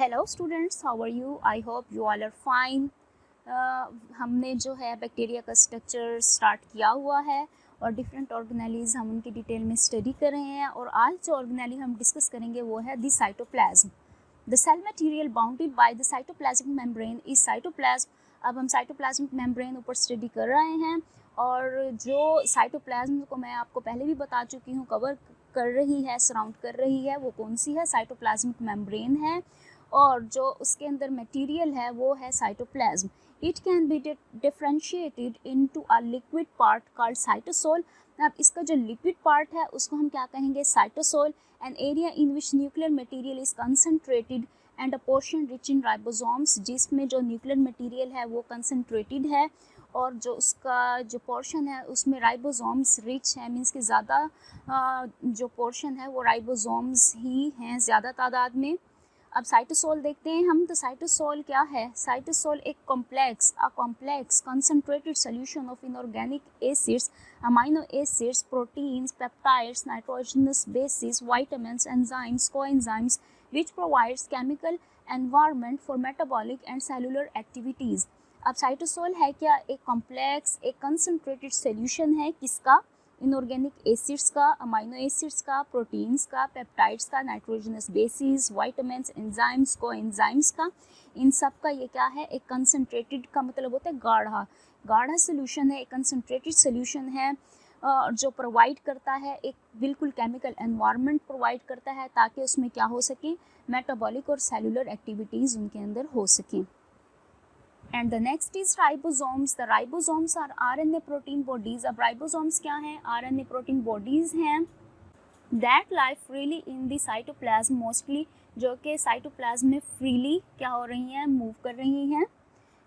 Hello students, how are you? I hope you all are fine. हमने जो है bacteria का स्ट्रक्चर स्टार्ट किया हुआ है और डिफरेंट ऑर्गेनेलीज हम उनकी डिटेल में स्टडी कर रहे हैं। और आज जो ऑर्गेनेली हम डिस्कस करेंगे वो है the cytoplasm. The cell material bounded by the cytoplasmic membrane is cytoplasm. अब हम साइटोप्लाज्मिक मेम्ब्रेन ऊपर स्टडी कर रहे हैं और जो साइटोप्लाज्म को मैं आपको पहले भी बता चुकी हूँ कवर कर रही है, सराउंड कर रही है, वो कौन सी है? साइटोप्लाज्मिक मेम्ब्रेन है। और जो उसके अंदर मटेरियल है वो है cytoplasm. It can be differentiated into a liquid part called cytosol. अब इसका जो लिक्विड पार्ट है उसको हम क्या कहेंगे? Cytosol. An area in which nuclear material is concentrated and a portion rich in ribosomes, जिसमें जो न्यूक्लियर मटेरियल है वो कंसनट्रेटेड है और जो उसका जो पोर्शन है उसमें राइबोसोम्स रिच है, मीन्स कि ज़्यादा जो पोर्शन है वो राइबोसोम्स ही हैं ज़्यादा तादाद में। अब साइटोसोल देखते हैं हम। तो साइटोसोल क्या है? साइटोसोल एक complex concentrated solution of inorganic acids, amino acids, proteins, peptides, nitrogenous bases, vitamins, enzymes, coenzymes which provides chemical environment for metabolic and cellular activities। अब साइटोसोल है क्या? एक कॉम्प्लेक्स, एक कंसंट्रेटेड सॉल्यूशन है किसका? इनऑर्गेनिक एसिड्स का, amino acids का, proteins का, पेप्टाइड्स का, nitrogenous bases, vitamins, enzymes, coenzymes का। इन सब का ये क्या है? एक कंसंट्रेटेड का मतलब होता है गाढ़ा सॉल्यूशन है, एक कंसंट्रेटेड सॉल्यूशन है जो प्रोवाइड करता है एक बिल्कुल केमिकल एनवायरनमेंट प्रोवाइड करता है ताकि उसमें क्या हो सके? मेटाबॉलिक और सेलुलर एक्टिविटीज़ उनके अंदर हो सकें। And the next is ribosomes. The ribosomes are RNA protein bodies. अब राइबोसोम्स क्या हैं? आरएनए प्रोटीन बॉडीज हैं that life freely in the cytoplasm mostly, जो कि साइटोप्लाज्म में फ्रीली क्या हो रही हैं? मूव कर रही हैं।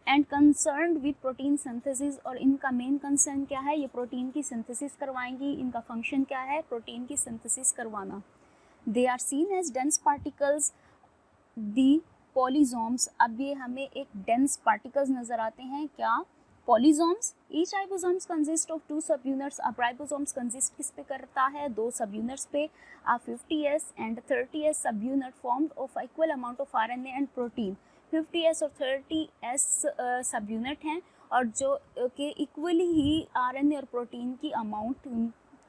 And concern with protein synthesis, और इनका मेन कंसर्न क्या है? ये प्रोटीन की सिंथेसिस करवाएंगी। इनका फंक्शन क्या है? प्रोटीन की सिंथेसिस करवाना। They are seen as dense particles the polysomes. अब ये हमें एक डेंस पार्टिकल्स नज़र आते हैं क्या? पॉलीजोम्स। ईच राइबोसोम्स कंसिस्ट ऑफ 2 सब यूनिट्स। अब राइबोसोम्स कंसिस्ट किस पे करता है? 2 सब यूनिट्स पे। 50s एंड 30s सब unit formed of equal amount of RNA and protein. 50s और 30s सब यूनिट हैं और जो कि इक्वली ही आरएनए और प्रोटीन की अमाउंट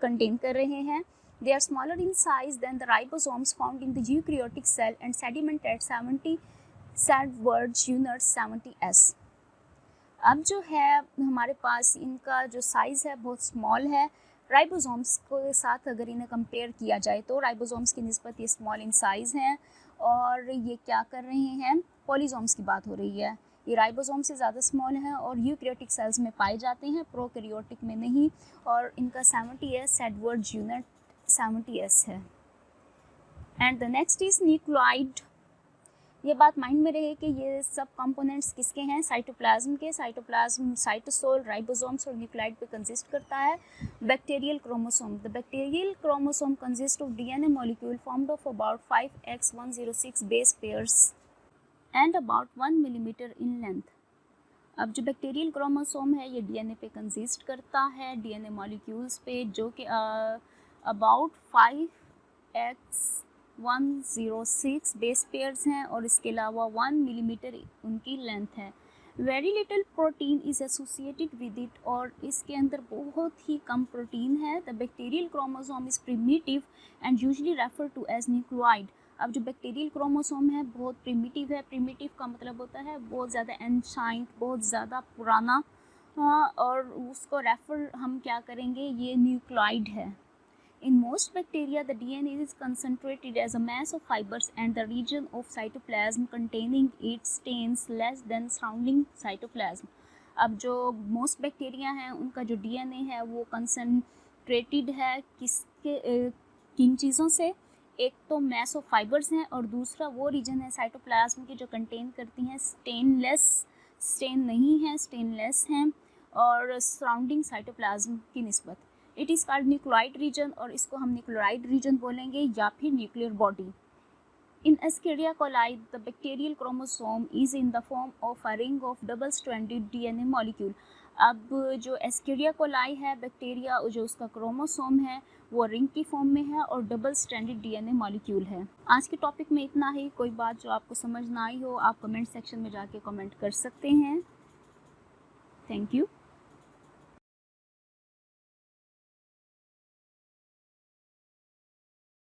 कंटेन कर रहे हैं। They are smaller in size than the ribosomes found in the eukaryotic cell and sediment at 70 Sadward units 70s। अब जो है हमारे पास इनका जो साइज़ है बहुत स्मॉल है। राइबोसोम्स के साथ अगर इन्हें कंपेयर किया जाए तो राइबोसोम्स की निस्बत ये स्मॉल इन साइज़ हैं और ये क्या कर रहे हैं? पॉलीसोम्स की बात हो रही है। ये राइबोसोम से ज़्यादा स्मॉल हैं और यूकैरियोटिक सेल्स में पाए जाते हैं, प्रोकैरियोटिक में नहीं। और इनका 70s सेडवर्ड यूनिट 70s है। And the next is nucleoid. ये बात माइंड में रहे कि ये सब कंपोनेंट्स किसके हैं? साइटोप्लाज्म के। साइटोप्लाज्म साइटोसोल, राइबोसोम्स और न्यूक्लियोइड पे कंसिस्ट करता है। Bacterial chromosome. The bacterial chromosome consist of DNA molecule formed of about 5x106 base pairs and about 1 millimetre in length. अब जो बैक्टीरियल क्रोमोसोम है ये डीएनए पे कंसिस्ट करता है, डीएनए मॉलिक्यूल्स पे, जो कि अबाउट 5x106 बेस पेयर्स हैं और इसके अलावा 1 मिलीमीटर उनकी लेंथ है। Very little protein is associated with it, और इसके अंदर बहुत ही कम प्रोटीन है। The bacterial chromosome is primitive and usually refer to as nucleoid. अब जो बैक्टीरियल क्रोमोसोम है बहुत प्रिमिटिव है। प्रिमिटिव का मतलब होता है बहुत ज़्यादा एंशाइंट, बहुत ज़्यादा पुराना, और उसको रेफर हम क्या करेंगे? ये न्यूक्लियोइड है। In most bacteria, the DNA is concentrated as a mass of fibers and the region of cytoplasm containing it stains less than surrounding cytoplasm। अब जो most बैक्टीरिया हैं उनका जो DNA है वो concentrated है किन चीज़ों से? एक तो mass of fibers हैं और दूसरा वो region है cytoplasm की जो contain करती हैं stainless, stain नहीं है, stainless हैं और surrounding cytoplasm की निस्बत। It is called nucleoid region, और इसको हम न्यूक्लियोइड रीजन बोलेंगे या फिर nuclear body. In Escherichia coli the bacterial chromosome is in the form of a ring of double stranded DNA molecule. अब जो एस्केरिया कोलाई है बैक्टीरिया, जो उसका क्रोमोसोम है वो रिंग की फॉर्म में है और डबल स्ट्रैंडेड डीएनए मॉलिक्यूल है। आज के टॉपिक में इतना ही। कोई बात जो आपको समझ ना आई हो आप कमेंट सेक्शन में जाके कमेंट कर सकते हैं। Thank you.